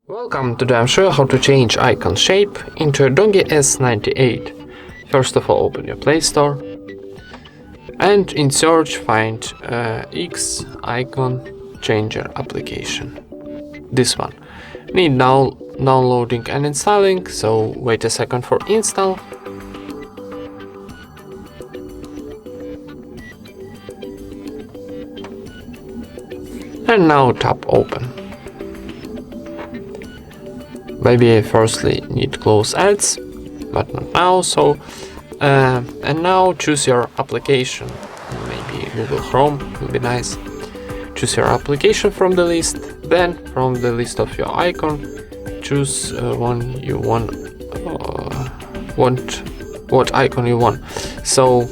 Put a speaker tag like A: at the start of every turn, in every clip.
A: Welcome, today I'm showing how to change icon shape into a DOOGEE S98. First of all, open your Play Store and in search find X icon changer application. This one. Need now downloading and installing, so wait a second for install. And now tap open. Maybe I firstly need close ads, but not now, so and now choose your application. Maybe Google Chrome will be nice. Choose your application from the list, then from the list of your icon choose one you want what icon you want. So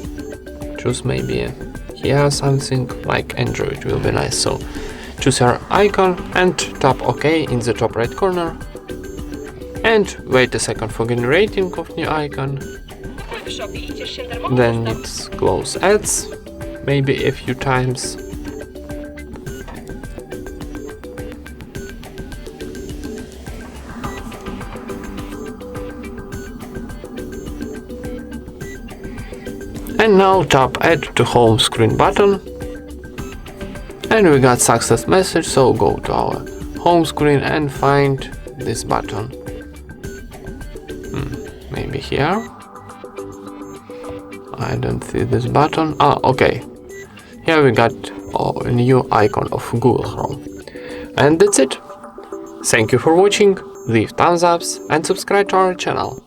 A: choose maybe here something like Android will be nice. So choose your icon and tap OK in the top right corner. And wait a second for generating of new icon. Then it's close ads, maybe a few times. And now tap add to home screen button. And we got success message, so go to our home screen and find this button. Maybe here. I don't see this button. Okay. Here we got a new icon of Google Chrome. And that's it. Thank you for watching. Leave thumbs ups and subscribe to our channel.